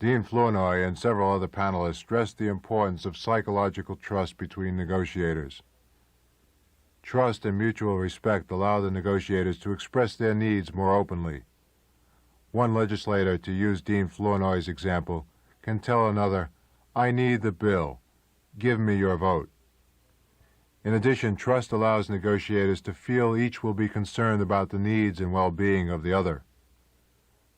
Dean Flournoy and several other panelists stressed the importance of psychological trust between negotiators. Trust and mutual respect allow the negotiators to express their needs more openly. One legislator, to use Dean Flournoy's example, can tell another, "I need the bill. Give me your vote." In addition, trust allows negotiators to feel each will be concerned about the needs and well-being of the other.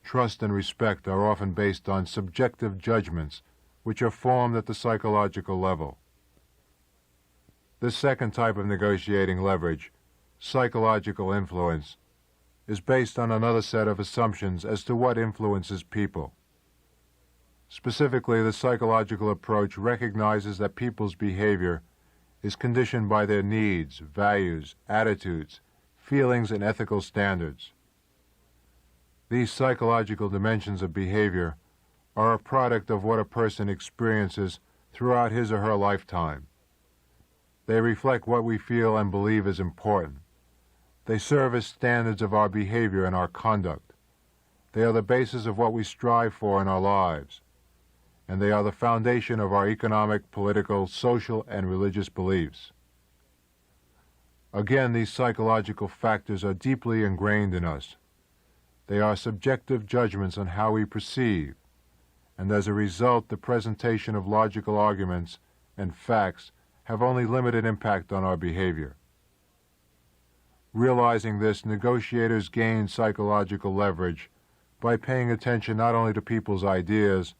Trust and respect are often based on subjective judgments, which are formed at the psychological level. This second type of negotiating leverage, psychological influence, is based on another set of assumptions as to what influences people. Specifically, the psychological approach recognizes that people's behavior is conditioned by their needs, values, attitudes, feelings, and ethical standards. These psychological dimensions of behavior are a product of what a person experiences throughout his or her lifetime. They reflect what we feel and believe is important. They serve as standards of our behavior and our conduct. They are the basis of what we strive for in our lives, and they are the foundation of our economic, political, social, and religious beliefs. Again, these psychological factors are deeply ingrained in us. They are subjective judgments on how we perceive, and as a result, the presentation of logical arguments and facts have only limited impact on our behavior. Realizing this, negotiators gain psychological leverage by paying attention not only to people's ideas,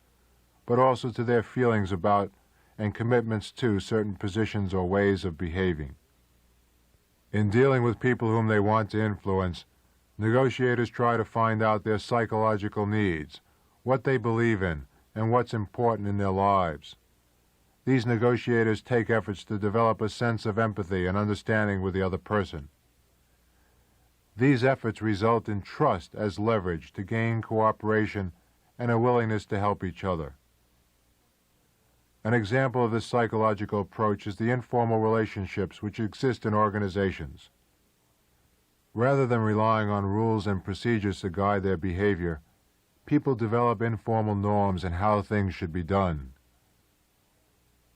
but also to their feelings about and commitments to certain positions or ways of behaving. In dealing with people whom they want to influence, negotiators try to find out their psychological needs, what they believe in, and what's important in their lives. These negotiators take efforts to develop a sense of empathy and understanding with the other person. These efforts result in trust as leverage to gain cooperation and a willingness to help each other. An example of this psychological approach is the informal relationships which exist in organizations. Rather than relying on rules and procedures to guide their behavior, people develop informal norms in how things should be done.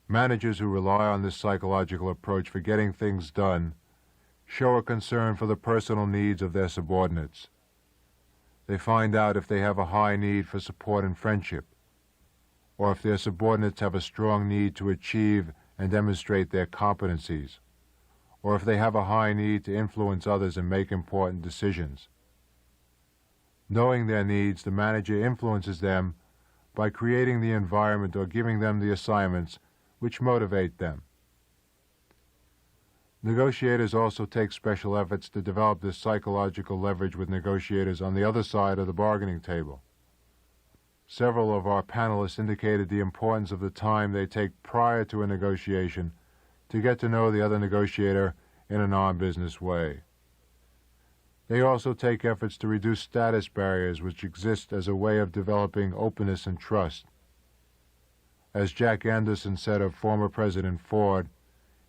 Managers who rely on this psychological approach for getting things done show a concern for the personal needs of their subordinates. They find out if they have a high need for support and friendship, or if their subordinates have a strong need to achieve and demonstrate their competencies, or if they have a high need to influence others and make important decisions. Knowing their needs, the manager influences them by creating the environment or giving them the assignments which motivate them. Negotiators also take special efforts to develop this psychological leverage with negotiators on the other side of the bargaining table. Several of our panelists indicated the importance of the time they take prior to a negotiation to get to know the other negotiator in a non-business way. They also take efforts to reduce status barriers which exist as a way of developing openness and trust. As Jack Anderson said of former President Ford,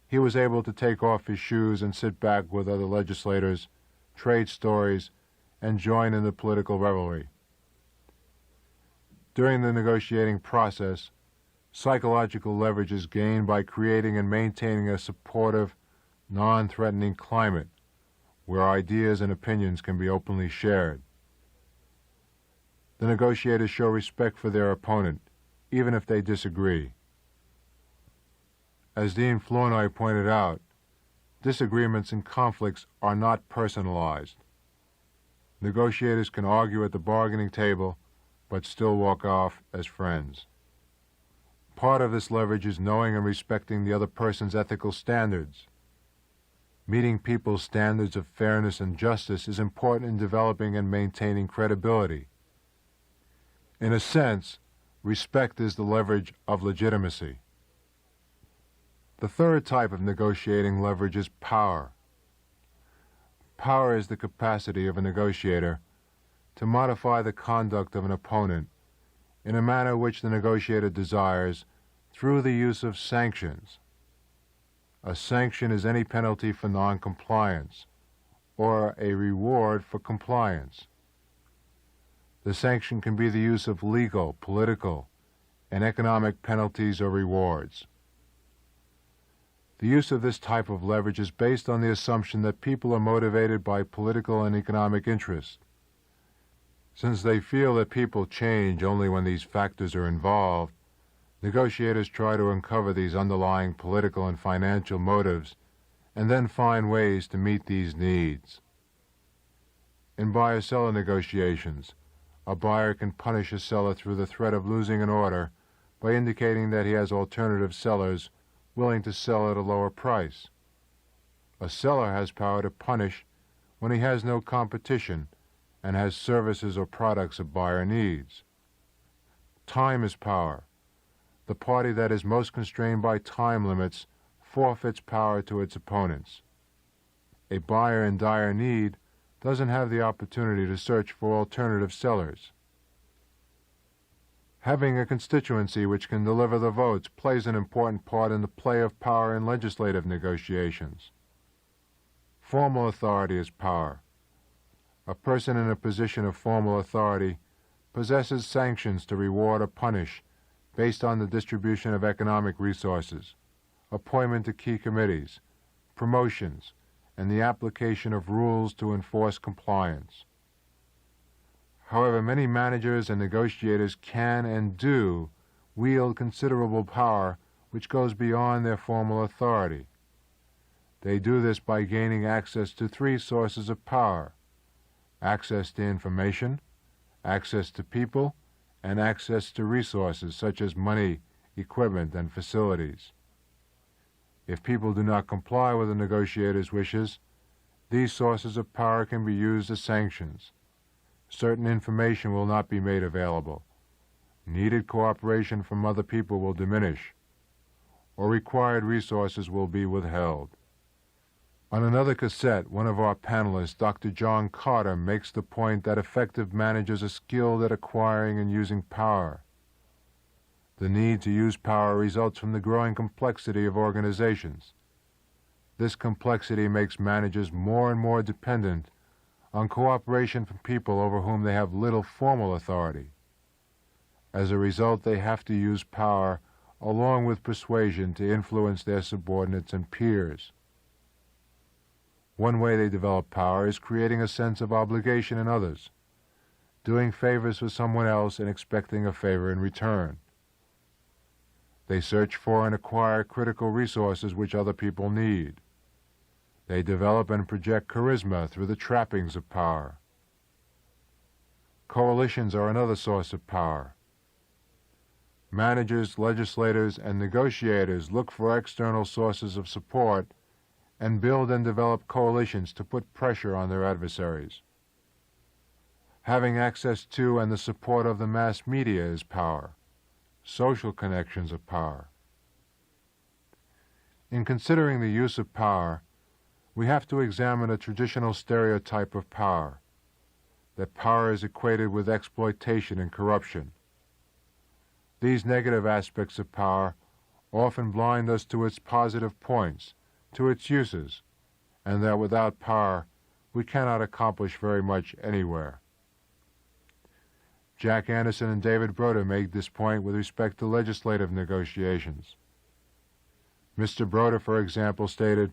he was able to take off his shoes and sit back with other legislators, trade stories, and join in the political revelry. During the negotiating process, psychological leverage is gained by creating and maintaining a supportive, non-threatening climate where ideas and opinions can be openly shared. The negotiators show respect for their opponent, even if they disagree. As Dean Flournoy pointed out, disagreements and conflicts are not personalized. Negotiators can argue at the bargaining table, but still walk off as friends. Part of this leverage is knowing and respecting the other person's ethical standards. Meeting people's standards of fairness and justice is important in developing and maintaining credibility. In a sense, respect is the leverage of legitimacy. The third type of negotiating leverage is power. Power is the capacity of a negotiator to modify the conduct of an opponent in a manner which the negotiator desires through the use of sanctions. A sanction is any penalty for non-compliance or a reward for compliance. The sanction can be the use of legal, political, and economic penalties or rewards. The use of this type of leverage is based on the assumption that people are motivated by political and economic interests. Since they feel that people change only when these factors are involved, negotiators try to uncover these underlying political and financial motives and then find ways to meet these needs. In buyer-seller negotiations, a buyer can punish a seller through the threat of losing an order by indicating that he has alternative sellers willing to sell at a lower price. A seller has power to punish when he has no competition and has services or products a buyer needs. Time is power. The party that is most constrained by time limits forfeits power to its opponents. A buyer in dire need doesn't have the opportunity to search for alternative sellers. Having a constituency which can deliver the votes plays an important part in the play of power in legislative negotiations. Formal authority is power. A person in a position of formal authority possesses sanctions to reward or punish based on the distribution of economic resources, appointment to key committees, promotions, and the application of rules to enforce compliance. However, many managers and negotiators can and do wield considerable power which goes beyond their formal authority. They do this by gaining access to three sources of power: access to information, access to people, and access to resources such as money, equipment, and facilities. If people do not comply with the negotiator's wishes, these sources of power can be used as sanctions. Certain information will not be made available. Needed cooperation from other people will diminish, or required resources will be withheld. On another cassette, one of our panelists, Dr. John Carter, makes the point that effective managers are skilled at acquiring and using power. The need to use power results from the growing complexity of organizations. This complexity makes managers more and more dependent on cooperation from people over whom they have little formal authority. As a result, they have to use power along with persuasion to influence their subordinates and peers. One way they develop power is creating a sense of obligation in others, doing favors for someone else and expecting a favor in return. They search for and acquire critical resources which other people need. They develop and project charisma through the trappings of power. Coalitions are another source of power. Managers, legislators, and negotiators look for external sources of support and build and develop coalitions to put pressure on their adversaries. Having access to and the support of the mass media is power. Social connections are power. In considering the use of power, we have to examine a traditional stereotype of power, that power is equated with exploitation and corruption. These negative aspects of power often blind us to its positive points, to its uses, and that without power we cannot accomplish very much anywhere. Jack Anderson and David Broder made this point with respect to legislative negotiations. Mr. Broder, for example, stated,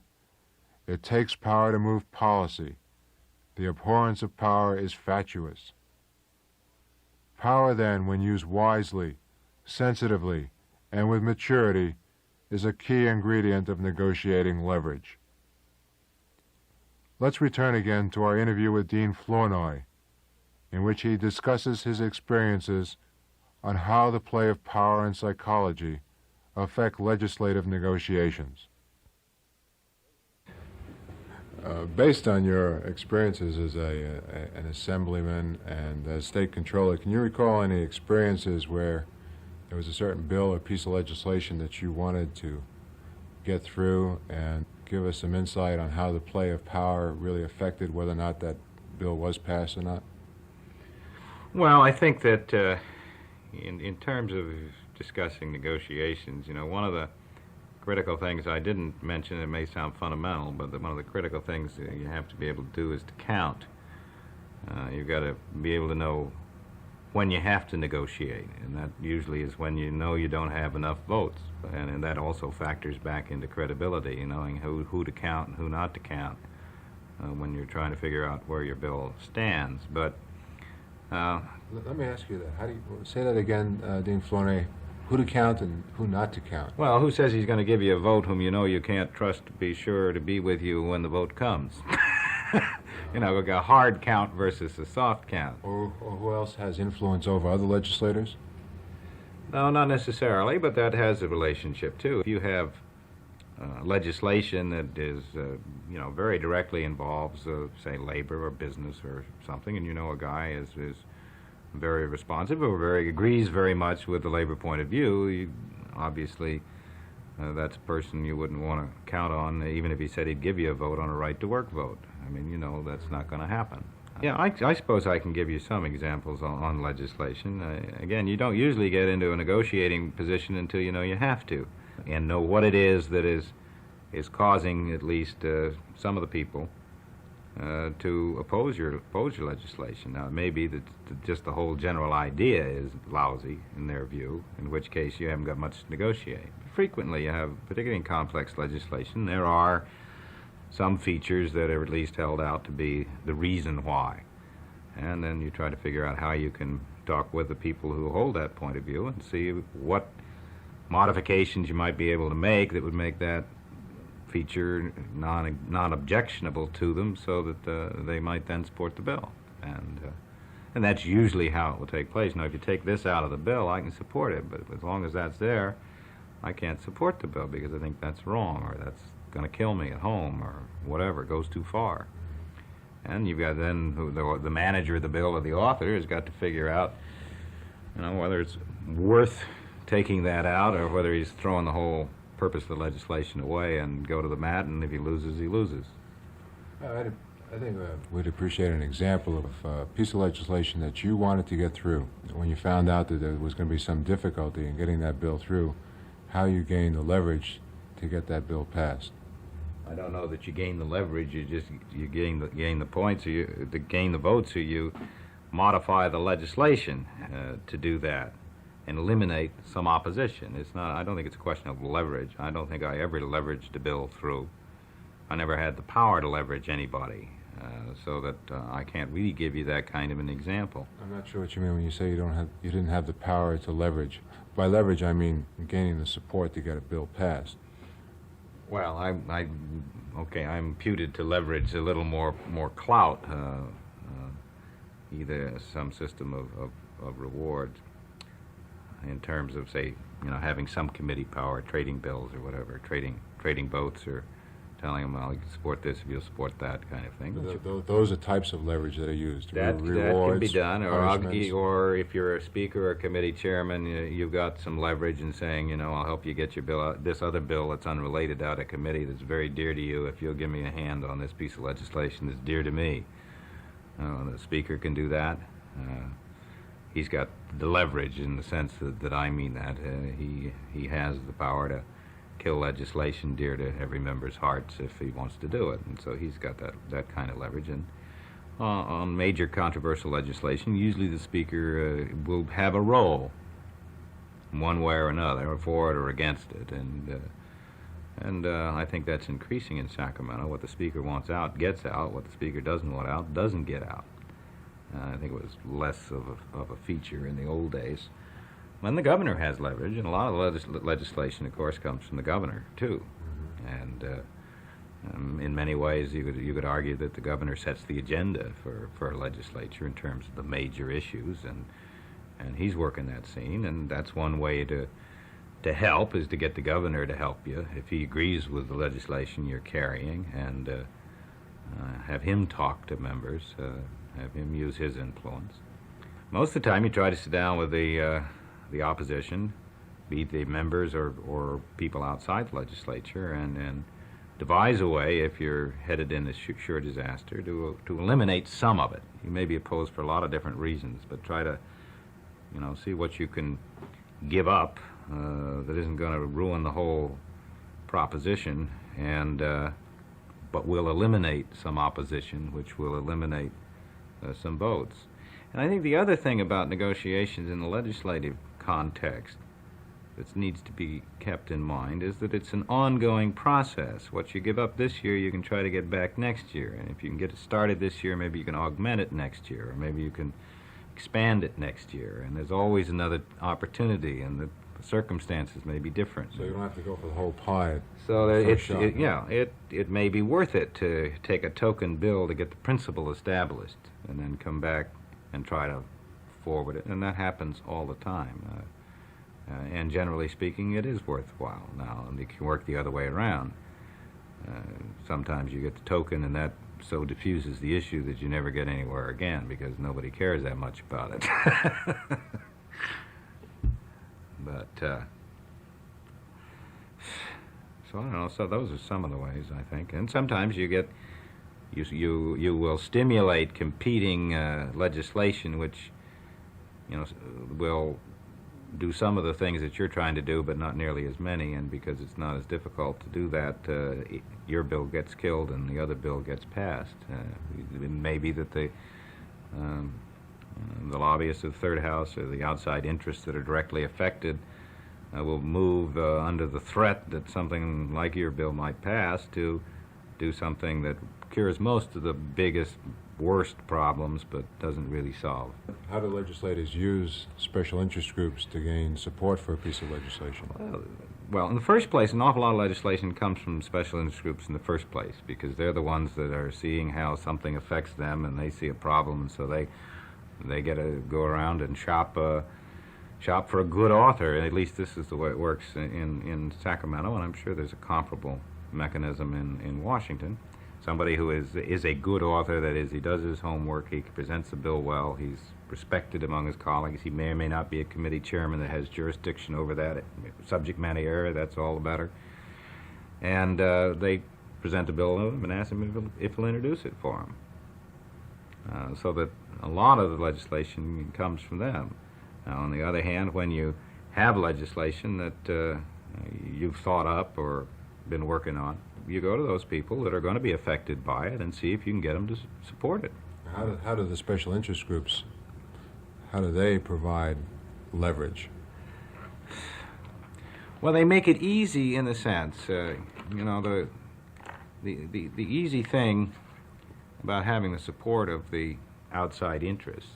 "It takes power to move policy. The abhorrence of power is fatuous." Power, then, when used wisely, sensitively, and with maturity, is a key ingredient of negotiating leverage. Let's return again to our interview with Dean Flournoy, in which he discusses his experiences on how the play of power and psychology affect legislative negotiations. Based on your experiences as an assemblyman and as state controller, can you recall any experiences where there was a certain bill or piece of legislation that you wanted to get through, and give us some insight on how the play of power really affected whether or not that bill was passed or not? Well, I think that in terms of discussing negotiations, one of the critical things I didn't mention, it may sound fundamental, but one of the critical things that you have to be able to do is to count. You've got to be able to know when you have to negotiate, and that usually is when you know you don't have enough votes, and that also factors back into credibility, knowing who to count and who not to count when you're trying to figure out where your bill stands. But let me ask you that. How do you say that again, Dean Flournoy? Who to count and who not to count? well, who says he's going to give you a vote whom you know you can't trust to be sure to be with you when the vote comes? You know, like a hard count versus a soft count. Or who else has influence over other legislators? No, not necessarily, but that has a relationship too. If you have legislation that is, you know, very directly involves, say, labor or business or something, and you know a guy is very responsive or agrees very much with the labor point of view, obviously that's a person you wouldn't want to count on, even if he said he'd give you a vote on a right-to-work vote. I mean, you know, that's not going to happen. Yeah, I suppose I can give you some examples on legislation. Again, you don't usually get into a negotiating position until you know you have to, and know what it is that is causing at least some of the people to oppose your legislation. Now, it may be that just the whole general idea is lousy in their view, in which case you haven't got much to negotiate. Frequently, you have, particularly in complex legislation, there are some features that are at least held out to be the reason why. And then you try to figure out how you can talk with the people who hold that point of view and see what modifications you might be able to make that would make that feature non-objectionable to them, so that they might then support the bill. And that's usually how it will take place. Now, if you take this out of the bill, I can support it, but as long as that's there, I can't support the bill because I think that's wrong, or that's going to kill me at home, or whatever. It goes too far. And you've got then the manager of the bill or the author has got to figure out, you know, whether it's worth taking that out or whether he's throwing the whole purpose of the legislation away and go to the mat, and if he loses, he loses. I think we'd appreciate an example of a piece of legislation that you wanted to get through. When you found out that there was going to be some difficulty in getting that bill through, how you gained the leverage to get that bill passed. I don't know that you gain the leverage. You gain the points, or you gain the votes, or you modify the legislation to do that and eliminate some opposition. It's not. I don't think it's a question of leverage. I don't think I ever leveraged a bill through. I never had the power to leverage anybody, so that I can't really give you that kind of an example. I'm not sure what you mean when you say you didn't have the power to leverage. By leverage, I mean gaining the support to get a bill passed. Well, I'm imputed to leverage a little more clout, either some system of rewards in terms of, say, you know, having some committee power, trading bills or whatever, trading votes, or telling them, well, you can support this if you'll support that kind of thing. Those are types of leverage that are used. That rewards, can be done, punishments. or if you're a speaker or a committee chairman, you've got some leverage in saying, you know, I'll help you get your bill out, this other bill that's unrelated out of committee that's very dear to you, if you'll give me a hand on this piece of legislation that's dear to me. The speaker can do that. He's got the leverage in the sense that I mean that. He has the power to kill legislation dear to every member's hearts if he wants to do it, and so he's got that kind of leverage. And on major controversial legislation, usually the speaker will have a role one way or another, or for it or against it, and I think that's increasing in Sacramento. What the speaker wants out gets out. What the speaker doesn't want out doesn't get out. I think it was less of a feature in the old days. And the governor has leverage, and a lot of legislation, of course, comes from the governor too. And in many ways, you could argue that the governor sets the agenda for a legislature in terms of the major issues, and he's working that scene. And that's one way to help, is to get the governor to help you if he agrees with the legislation you're carrying, and have him talk to members, have him use his influence. Most of the time, you try to sit down with the opposition, be it the members or people outside the legislature, and devise a way, if you're headed in a sure disaster, to eliminate some of it. You may be opposed for a lot of different reasons, but try to, you know, see what you can give up that isn't going to ruin the whole proposition, and but will eliminate some opposition, which will eliminate some votes. And I think the other thing about negotiations in the legislative context that needs to be kept in mind is that it's an ongoing process. What you give up this year, you can try to get back next year. And if you can get it started this year, maybe you can augment it next year, or maybe you can expand it next year. And there's always another opportunity, and the circumstances may be different. So you don't have to go for the whole pie. So it may be worth it to take a token bill to get the principle established, and then come back and try to forward it. And that happens all the time. And generally speaking, it is worthwhile. Now, and you can work the other way around. Sometimes you get the token, and that so diffuses the issue that you never get anywhere again because nobody cares that much about it. But, so I don't know, so those are some of the ways, I think. And sometimes you get, you will stimulate competing legislation which, will do some of the things that you're trying to do, but not nearly as many, and because it's not as difficult to do that, your bill gets killed and the other bill gets passed. It may be that the lobbyists of the Third House or the outside interests that are directly affected will move under the threat that something like your bill might pass to do something that cures most of the biggest, worst problems, but doesn't really solve. How do legislators use special interest groups to gain support for a piece of legislation? Well, in the first place, an awful lot of legislation comes from special interest groups in the first place, because they're the ones that are seeing how something affects them, and they see a problem, and so they get to go around and shop for a good author. And at least this is the way it works in Sacramento, and I'm sure there's a comparable mechanism in Washington. Somebody who is a good author, that is, he does his homework, he presents the bill well, he's respected among his colleagues, he may or may not be a committee chairman that has jurisdiction over that subject matter area, that's all the better. And they present a bill to him and ask him if he'll introduce it for him. So that a lot of the legislation comes from them. Now, on the other hand, when you have legislation that you've thought up or been working on, you go to those people that are going to be affected by it and see if you can get them to support it. How do the special interest groups, how do they provide leverage? Well, they make it easy in the sense, the easy thing about having the support of the outside interests.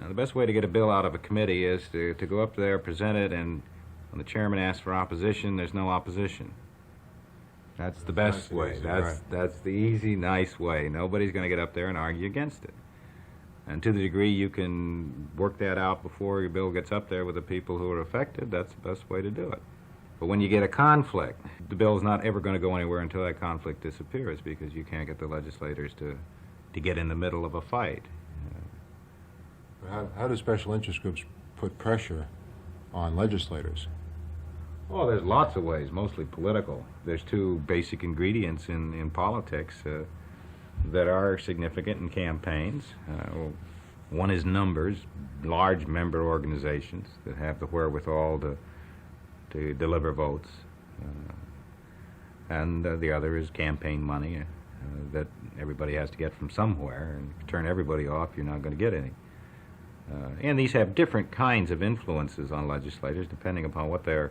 The best way to get a bill out of a committee is to go up there, present it, and when the chairman asks for opposition, there's no opposition. That's the best way. That's the easy, nice way. Nobody's going to get up there and argue against it. And to the degree you can work that out before your bill gets up there with the people who are affected, that's the best way to do it. But when you get a conflict, the bill's not ever going to go anywhere until that conflict disappears, because you can't get the legislators to get in the middle of a fight. How do special interest groups put pressure on legislators? Well, there's lots of ways, mostly political. There's two basic ingredients in politics that are significant in campaigns. One is numbers, large member organizations that have the wherewithal to deliver votes. And the other is campaign money that everybody has to get from somewhere. And if you turn everybody off, you're not going to get any. And these have different kinds of influences on legislators depending upon what their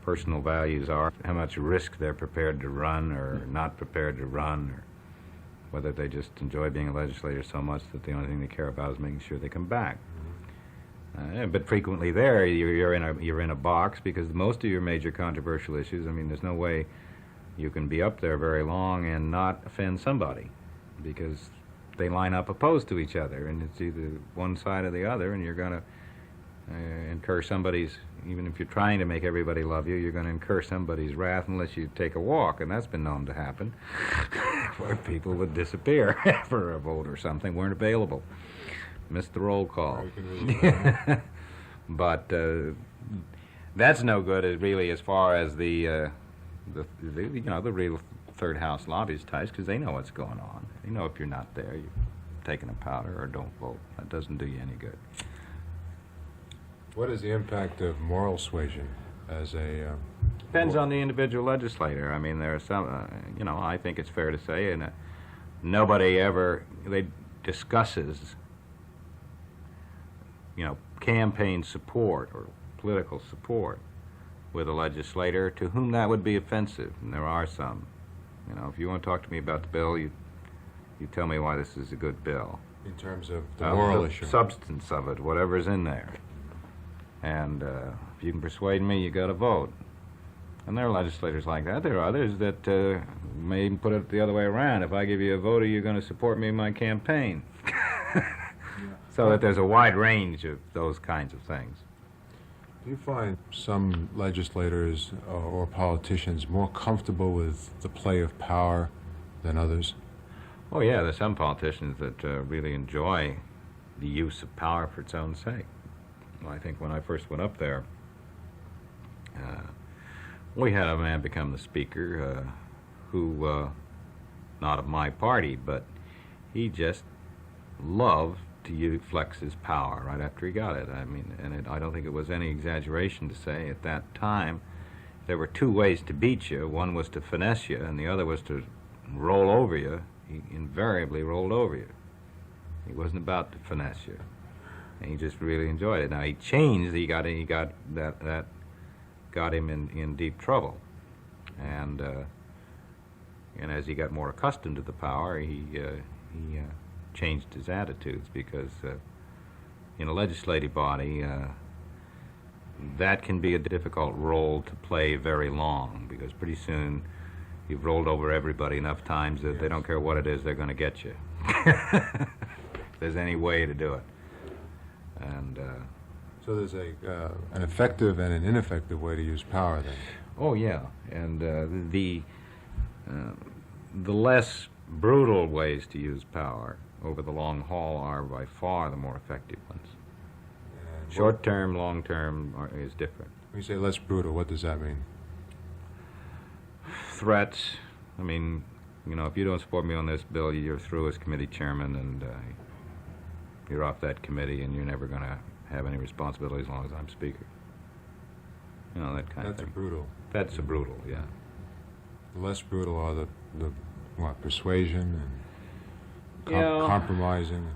personal values are, how much risk they're prepared to run or not prepared to run, or whether they just enjoy being a legislator so much that the only thing they care about is making sure they come back. But frequently there, you're in a box, because most of your major controversial issues, I mean, there's no way you can be up there very long and not offend somebody, because they line up opposed to each other, and it's either one side or the other, and you're going to incur somebody's, even if you're trying to make everybody love you, you're going to incur somebody's wrath unless you take a walk, and that's been known to happen, where people would disappear for a vote or something, weren't available, missed the roll call. But that's no good, really, as far as the real Third House lobbyist types, because they know what's going on. They know if you're not there, you're taking a powder or don't vote. That doesn't do you any good. What is the impact of moral suasion as a... Depends on the individual legislator. I mean, there are some, I think it's fair to say, and nobody ever discusses campaign support or political support with a legislator to whom that would be offensive, and there are some. If you want to talk to me about the bill, you tell me why this is a good bill. In terms of the moral the issue. Substance of it, whatever's in there. And if you can persuade me, you got to vote. And there are legislators like that. There are others that may even put it the other way around. If I give you a vote, are you going to support me in my campaign? So that there's a wide range of those kinds of things. Do you find some legislators or politicians more comfortable with the play of power than others? Oh, yeah, there's some politicians that really enjoy the use of power for its own sake. Well, I think when I first went up there, we had a man become the speaker who, not of my party, but he just loved to flex his power right after he got it. I mean, and I don't think it was any exaggeration to say at that time there were two ways to beat you. One was to finesse you, and the other was to roll over you. He invariably rolled over you. He wasn't about to finesse you, and he just really enjoyed it. Now he changed. He got that got him in deep trouble, and as he got more accustomed to the power, he changed his attitudes, because in a legislative body, that can be a difficult role to play very long, because pretty soon you've rolled over everybody enough times that they don't care what it is, they're going to get you. If there's any way to do it. And so there's an effective and an ineffective way to use power, then? Oh, yeah. And the less brutal ways to use power over the long haul are by far the more effective ones. Short term, long term is different. When you say less brutal, what does that mean? Threats. I mean, if you don't support me on this bill, you're through as committee chairman, and you're off that committee, and you're never going to have any responsibility as long as I'm speaker. That kind of thing. That's brutal. That's a brutal, yeah. The less brutal are the persuasion and compromising?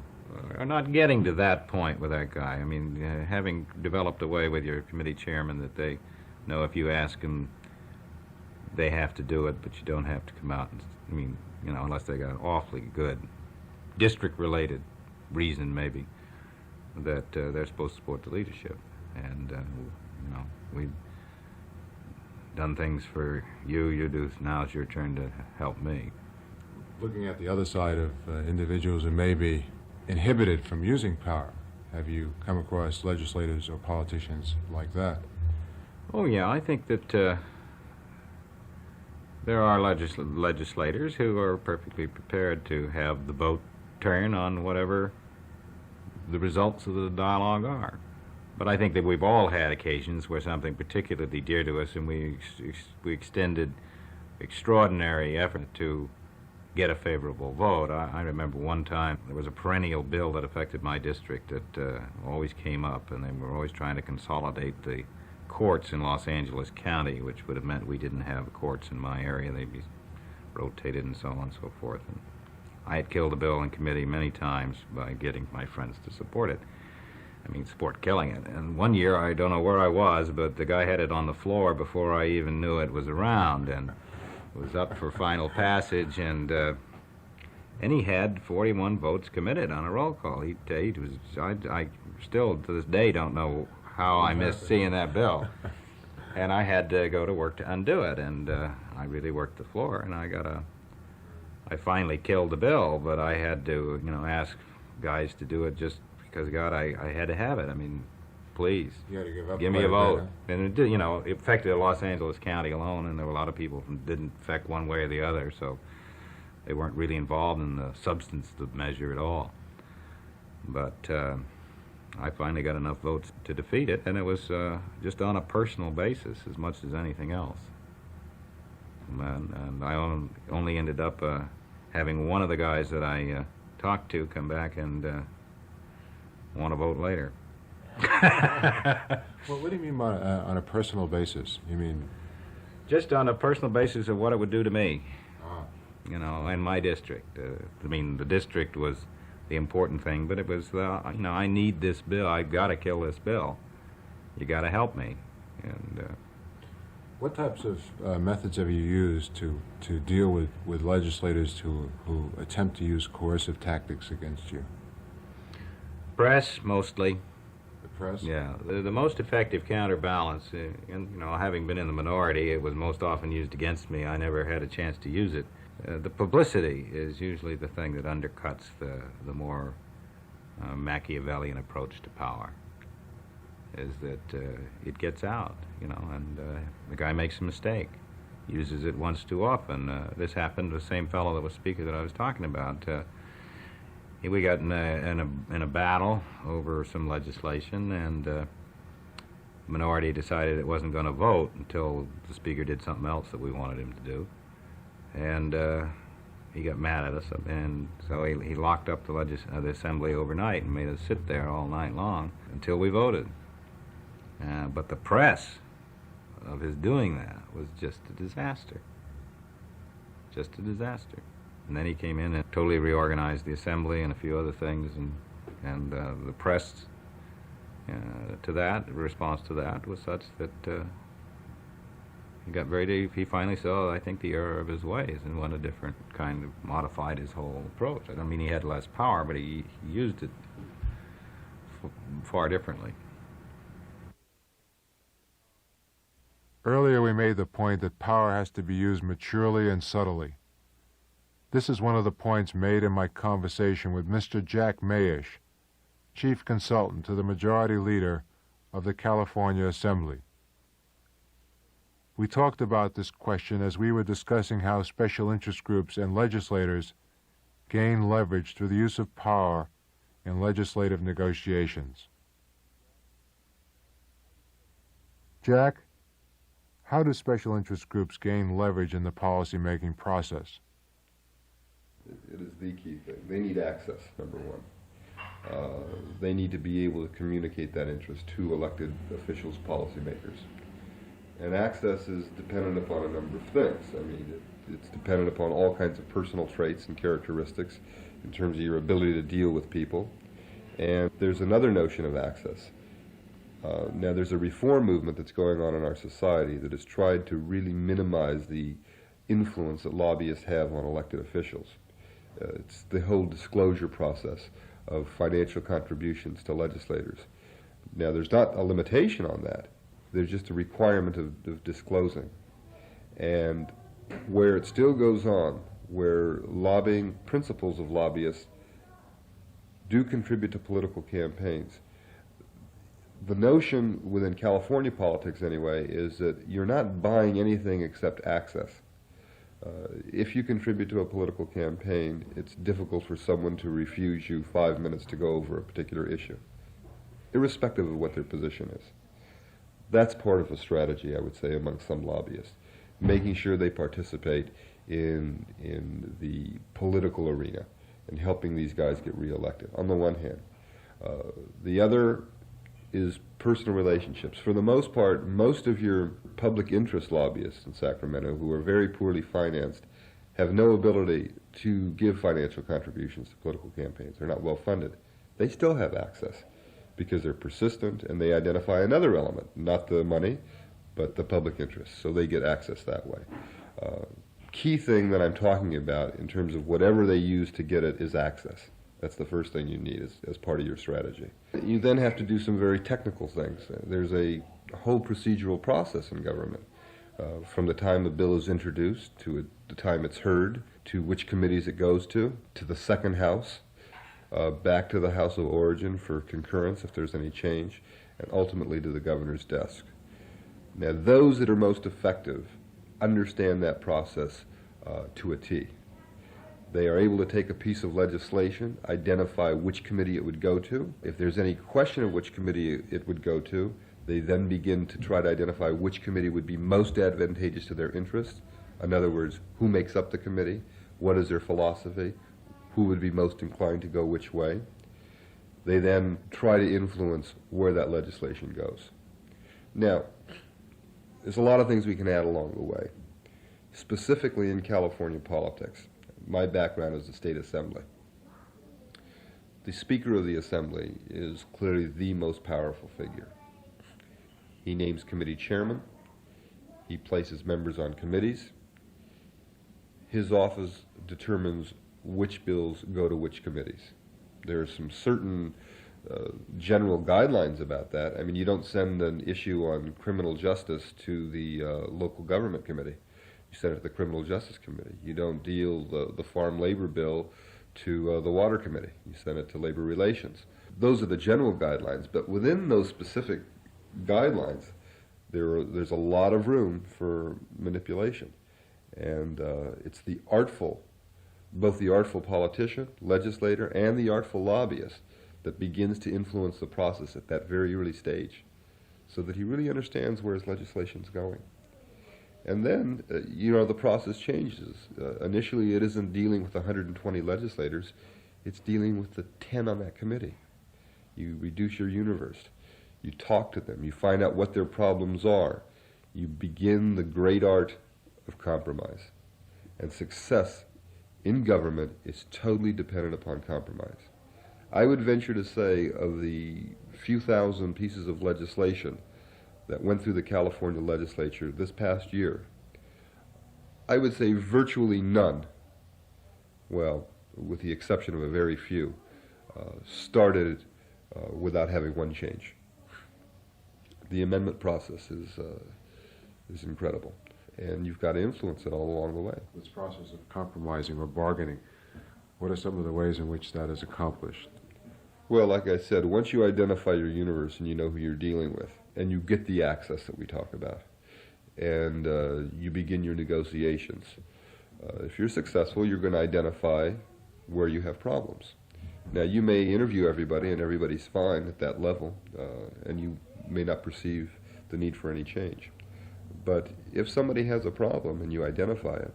Or not getting to that point with that guy. I mean, having developed a way with your committee chairman that they know if you ask them, they have to do it, but you don't have to come out and, unless they got an awfully good district-related reason, maybe, that they're supposed to support the leadership. And, we've done things for you do, now it's your turn to help me. Looking at the other side of individuals who may be inhibited from using power, have you come across legislators or politicians like that? Oh, yeah, I think that there are legislators who are perfectly prepared to have the vote turn on whatever the results of the dialogue are. But I think that we've all had occasions where something particularly dear to us, and we extended extraordinary effort to get a favorable vote. I remember one time there was a perennial bill that affected my district that always came up, and they were always trying to consolidate the courts in Los Angeles County, which would have meant we didn't have courts in my area. They'd be rotated and so on and so forth. And I had killed a bill in committee many times by getting my friends to support it. Support killing it. And one year, I don't know where I was, but the guy had it on the floor before I even knew it was around, and it was up for final passage, and he had 41 votes committed on a roll call. He was. I still, to this day, don't know how I missed seeing that bill. And I had to go to work to undo it, and I really worked the floor, and I finally killed the bill, but I had to, ask guys to do it just because, God, I had to have it. Please, you had to give up. Give me a vote. And it did, it affected Los Angeles County alone, and there were a lot of people who didn't affect one way or the other, so they weren't really involved in the substance of the measure at all. But I finally got enough votes to defeat it, and it was just on a personal basis as much as anything else. And I only ended up having one of the guys that I talked to come back and want to vote later. Well, what do you mean by on a personal basis? You mean? Just on a personal basis of what it would do to me, in my district. The district was the important thing, but it was, I need this bill. I've got to kill this bill. You got to help me. And what types of methods have you used to deal with legislators who attempt to use coercive tactics against you? press, mostly. The press? Yeah, the most effective counterbalance, and having been in the minority, it was most often used against me. I never had a chance to use it. The publicity is usually the thing that undercuts the more Machiavellian approach to power. Is that it gets out, and the guy makes a mistake, uses it once too often. This happened to the same fellow that was speaker that I was talking about. We got in a battle over some legislation, and the minority decided it wasn't going to vote until the speaker did something else that we wanted him to do, and he got mad at us, and so he locked up the assembly overnight and made us sit there all night long until we voted. But the press of his doing that was just a disaster. Just a disaster. And then he came in and totally reorganized the assembly and a few other things, and the press to that, the response to that was such that he got very deep. He finally saw, I think, the error of his ways and went a different kind of modified his whole approach. I don't mean he had less power, but he used it far differently. Earlier we made the point that power has to be used maturely and subtly. This is one of the points made in my conversation with Mr. Jack Mayesh, Chief Consultant to the Majority Leader of the California Assembly. We talked about this question as we were discussing how special interest groups and legislators gain leverage through the use of power in legislative negotiations. Jack, how do special interest groups gain leverage in the policy-making process? It is the key thing. They need access, number one. They need to be able to communicate that interest to elected officials, policymakers. And access is dependent upon a number of things. I mean, it's dependent upon all kinds of personal traits and characteristics in terms of your ability to deal with people. And there's another notion of access. Now, there's a reform movement that's going on in our society that has tried to really minimize the influence that lobbyists have on elected officials. It's the whole disclosure process of financial contributions to legislators. Now, there's not a limitation on that. There's just a requirement of disclosing. And where it still goes on, where lobbying principles of lobbyists do contribute to political campaigns, the notion within California politics anyway is that you're not buying anything except access. If you contribute to a political campaign, it's difficult for someone to refuse you 5 minutes to go over a particular issue, irrespective of what their position is. That's part of a strategy, I would say, among some lobbyists, making sure they participate in the political arena and helping these guys get reelected, on the one hand. The other is personal relationships. For the most part, most of your public interest lobbyists in Sacramento, who are very poorly financed, have no ability to give financial contributions to political campaigns. They're not well funded. They still have access because they're persistent and they identify another element, not the money, but the public interest. So they get access that way. Key thing that I'm talking about in terms of whatever they use to get it is access. That's the first thing you need as part of your strategy. You then have to do some very technical things. There's a whole procedural process in government, from the time a bill is introduced to the time it's heard, to which committees it goes to the second house, back to the House of Origin for concurrence if there's any change, and ultimately to the governor's desk. Now, those that are most effective understand that process to a T. They are able to take a piece of legislation, identify which committee it would go to. If there's any question of which committee it would go to, they then begin to try to identify which committee would be most advantageous to their interests. In other words, who makes up the committee, what is their philosophy, who would be most inclined to go which way. They then try to influence where that legislation goes. Now, there's a lot of things we can add along the way. Specifically in California politics, my background is the state assembly. The Speaker of the Assembly is clearly the most powerful figure. He names committee chairmen. He places members on committees. His office determines which bills go to which committees. There are some certain general guidelines about that. I mean, you don't send an issue on criminal justice to the local government committee. You send it to the criminal justice committee. You don't deal the farm labor bill to the water committee. You send it to labor relations. Those are the general guidelines, but within those specific guidelines, there's a lot of room for manipulation. And it's the artful, both the artful politician, legislator, and the artful lobbyist that begins to influence the process at that very early stage so that he really understands where his legislation's going. And then, the process changes. Initially, it isn't dealing with 120 legislators. It's dealing with the 10 on that committee. You reduce your universe. You talk to them. You find out what their problems are. You begin the great art of compromise. And success in government is totally dependent upon compromise. I would venture to say of the few thousand pieces of legislation that went through the California legislature this past year, I would say virtually none, well, with the exception of a very few, started without having one change. The amendment process is incredible, and you've got to influence it all along the way. This process of compromising or bargaining, what are some of the ways in which that is accomplished? Well, like I said, once you identify your universe and you know who you're dealing with, and you get the access that we talk about, and you begin your negotiations, if you're successful, you're going to identify where you have problems. Now, you may interview everybody, and everybody's fine at that level, and you may not perceive the need for any change. But if somebody has a problem and you identify it,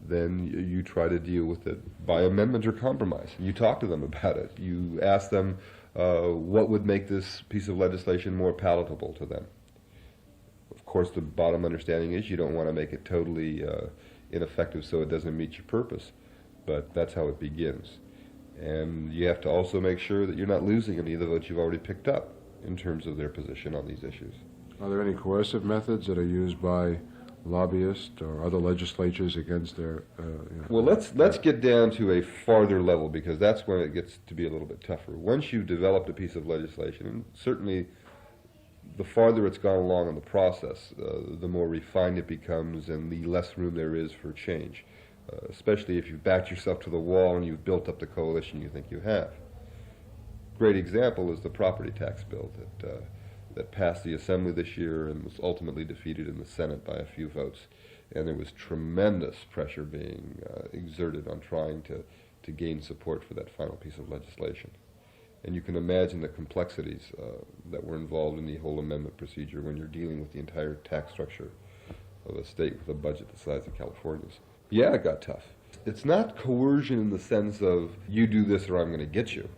then you try to deal with it by amendment or compromise. You talk to them about it. You ask them what would make this piece of legislation more palatable to them. Of course, the bottom understanding is you don't want to make it totally ineffective so it doesn't meet your purpose, but that's how it begins. And you have to also make sure that you're not losing any of the votes you've already picked up in terms of their position on these issues. Are there any coercive methods that are used by lobbyists or other legislatures against their... Well, let's get down to a farther level, because that's when it gets to be a little bit tougher. Once you've developed a piece of legislation, and certainly the farther it's gone along in the process, the more refined it becomes and the less room there is for change, especially if you've backed yourself to the wall and you've built up the coalition you think you have. Great example is the property tax bill that passed the Assembly this year and was ultimately defeated in the Senate by a few votes. And there was tremendous pressure being exerted on trying to gain support for that final piece of legislation. And you can imagine the complexities that were involved in the whole amendment procedure when you're dealing with the entire tax structure of a state with a budget the size of California's. Yeah, it got tough. It's not coercion in the sense of you do this or I'm going to get you,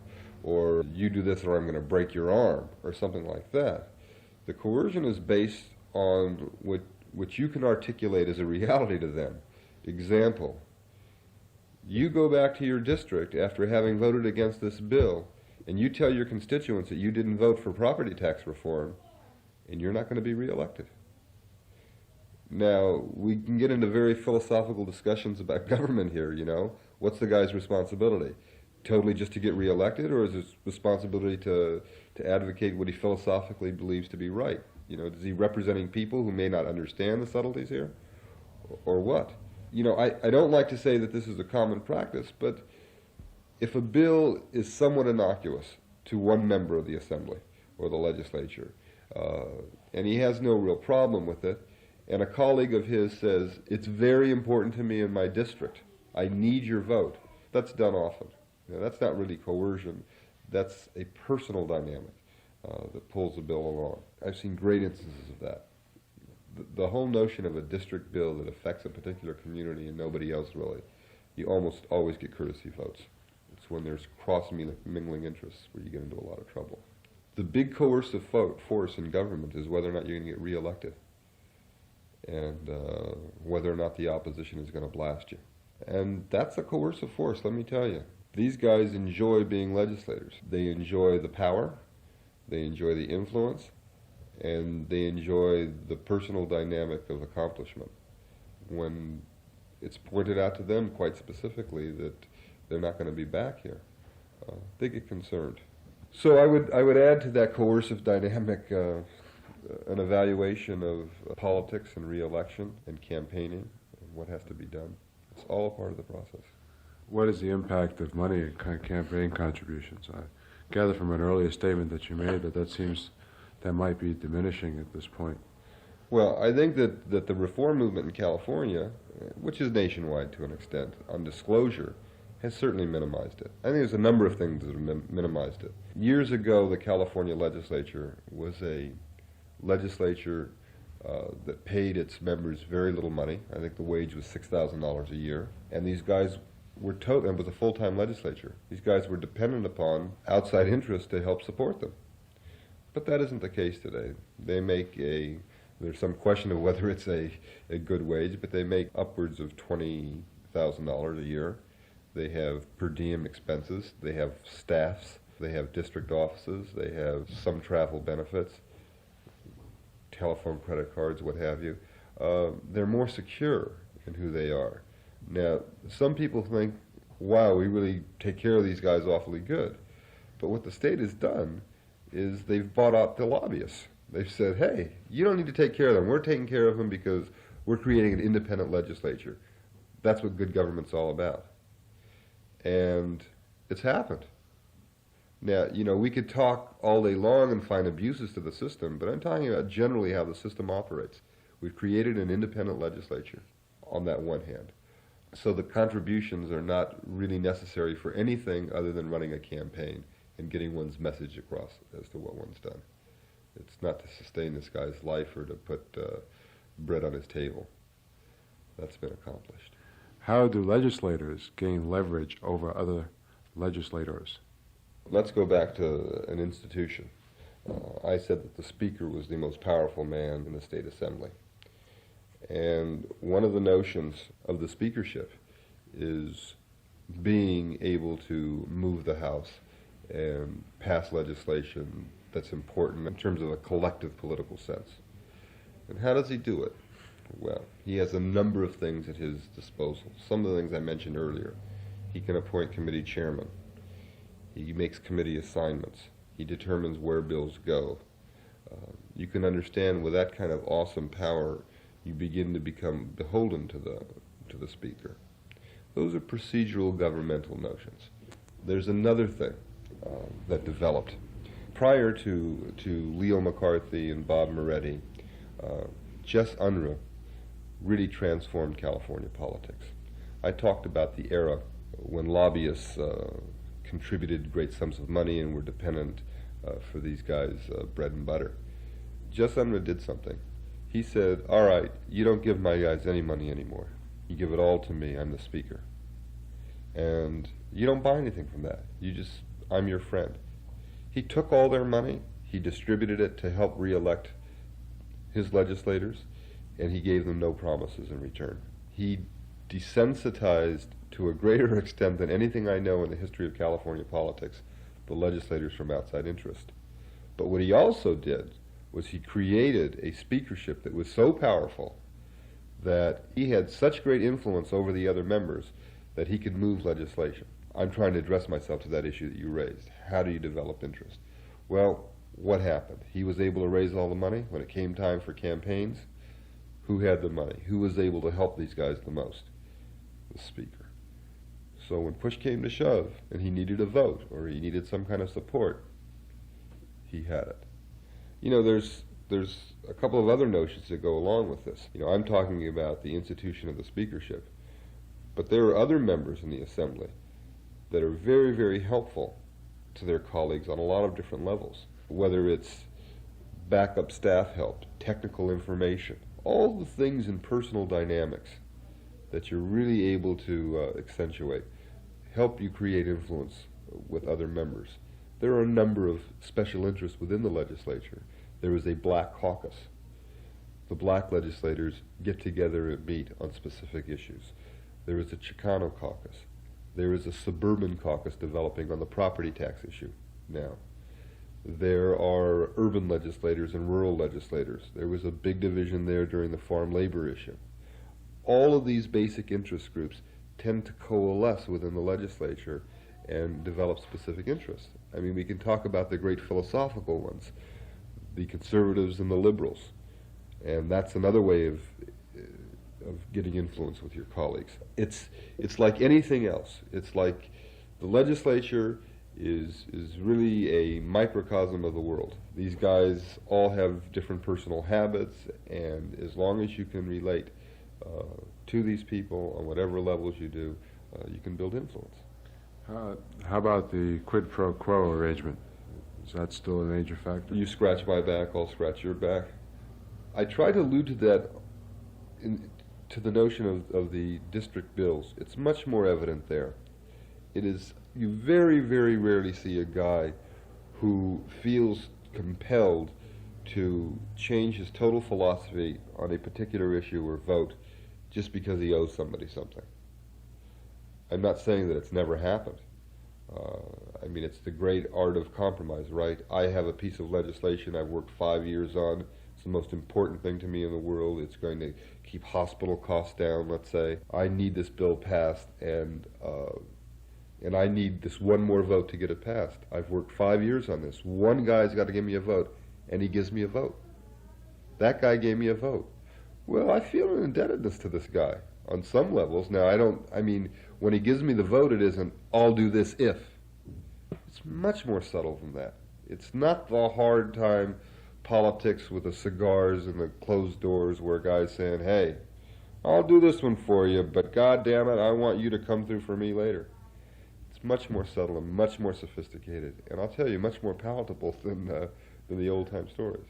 or you do this or I'm going to break your arm, or something like that. The coercion is based on what you can articulate as a reality to them. Example, you go back to your district after having voted against this bill, and you tell your constituents that you didn't vote for property tax reform, and you're not going to be reelected. Now, we can get into very philosophical discussions about government here, What's the guy's responsibility? Totally just to get reelected, or is his responsibility to advocate what he philosophically believes to be right? Is he representing people who may not understand the subtleties here, or what? I don't like to say that this is a common practice, but if a bill is somewhat innocuous to one member of the Assembly or the legislature, and he has no real problem with it, and a colleague of his says, it's very important to me in my district, I need your vote, that's done often. That's not really coercion. That's a personal dynamic that pulls the bill along. I've seen great instances of that. The whole notion of a district bill that affects a particular community and nobody else really, you almost always get courtesy votes. It's when there's cross-mingling interests where you get into a lot of trouble. The big coercive force in government is whether or not you're going to get reelected, and whether or not the opposition is going to blast you. And that's a coercive force, let me tell you. These guys enjoy being legislators. They enjoy the power, they enjoy the influence, and they enjoy the personal dynamic of accomplishment. When it's pointed out to them quite specifically that they're not going to be back here, they get concerned. So I would add to that coercive dynamic an evaluation of politics and re-election and campaigning and what has to be done. It's all a part of the process. What is the impact of money and campaign contributions? I gather from an earlier statement that you made that might be diminishing at this point. Well, I think that the reform movement in California, which is nationwide to an extent, on disclosure, has certainly minimized it. I think there's a number of things that have minimized it. Years ago, the California legislature was a legislature that paid its members very little money. I think the wage was $6,000 a year. And these guys were and it was a full-time legislature. These guys were dependent upon outside interests to help support them. But that isn't the case today. They make there's some question of whether it's a good wage, but they make upwards of $20,000 a year. They have per diem expenses. They have staffs. They have district offices. They have some travel benefits, telephone, credit cards, what have you. They're more secure in who they are. Now, some people think, wow, we really take care of these guys awfully good. But what the state has done is they've bought out the lobbyists. They've said, hey, you don't need to take care of them. We're taking care of them because we're creating an independent legislature. That's what good government's all about. And it's happened. Now, we could talk all day long and find abuses to the system, but I'm talking about generally how the system operates. We've created an independent legislature on that one hand. So the contributions are not really necessary for anything other than running a campaign and getting one's message across as to what one's done. It's not to sustain this guy's life or to put bread on his table. That's been accomplished. How do legislators gain leverage over other legislators? Let's go back to an institution. I said that the Speaker was the most powerful man in the State Assembly. And one of the notions of the speakership is being able to move the House and pass legislation that's important in terms of a collective political sense. And how does he do it? Well, he has a number of things at his disposal. Some of the things I mentioned earlier. He can appoint committee chairmen. He makes committee assignments. He determines where bills go. You can understand with that kind of awesome power, you begin to become beholden to the Speaker. Those are procedural governmental notions. There's another thing that developed. Prior to Leo McCarthy and Bob Moretti, Jess Unruh really transformed California politics. I talked about the era when lobbyists contributed great sums of money and were dependent for these guys' bread and butter. Jess Unruh did something. He said, all right, you don't give my guys any money anymore. You give it all to me. I'm the Speaker. And you don't buy anything from that. I'm your friend. He took all their money, he distributed it to help re-elect his legislators, and he gave them no promises in return. He desensitized, to a greater extent than anything I know in the history of California politics, the legislators from outside interest. But what he also did was he created a speakership that was so powerful that he had such great influence over the other members that he could move legislation. I'm trying to address myself to that issue that you raised. How do you develop interest? Well, what happened? He was able to raise all the money. When it came time for campaigns, who had the money? Who was able to help these guys the most? The Speaker. So when push came to shove and he needed a vote or he needed some kind of support, he had it. There's a couple of other notions that go along with this. I'm talking about the institution of the speakership, but there are other members in the Assembly that are very, very helpful to their colleagues on a lot of different levels, whether it's backup staff help, technical information, all the things in personal dynamics that you're really able to accentuate, help you create influence with other members. There are a number of special interests within the legislature. There is a black caucus. The black legislators get together and meet on specific issues. There is a Chicano caucus. There is a suburban caucus developing on the property tax issue now. There are urban legislators and rural legislators. There was a big division there during the farm labor issue. All of these basic interest groups tend to coalesce within the legislature and develop specific interests. I mean, we can talk about the great philosophical ones, the conservatives and the liberals, and that's another way of getting influence with your colleagues. It's like anything else. It's like the legislature is really a microcosm of the world. These guys all have different personal habits, and as long as you can relate to these people on whatever levels you do, you can build influence. How about the quid pro quo arrangement? Is that still a major factor? You scratch my back, I'll scratch your back. I try to allude to that to the notion of the district bills. It's much more evident there. It is, you very, very rarely see a guy who feels compelled to change his total philosophy on a particular issue or vote just because he owes somebody something. I'm not saying that it's never happened. I mean, it's the great art of compromise, right? I have a piece of legislation I've worked 5 years on. It's the most important thing to me in the world. It's going to keep hospital costs down, let's say. I need this bill passed, and I need this one more vote to get it passed. I've worked 5 years on this. One guy's got to give me a vote, and he gives me a vote. That guy gave me a vote. Well, I feel an indebtedness to this guy on some levels. Now, I mean, when he gives me the vote, it isn't, I'll do this if. It's much more subtle than that. It's not the hard time politics with the cigars and the closed doors where guys saying, hey, I'll do this one for you, but God damn it, I want you to come through for me later. It's much more subtle and much more sophisticated, and I'll tell you, much more palatable than the old-time stories.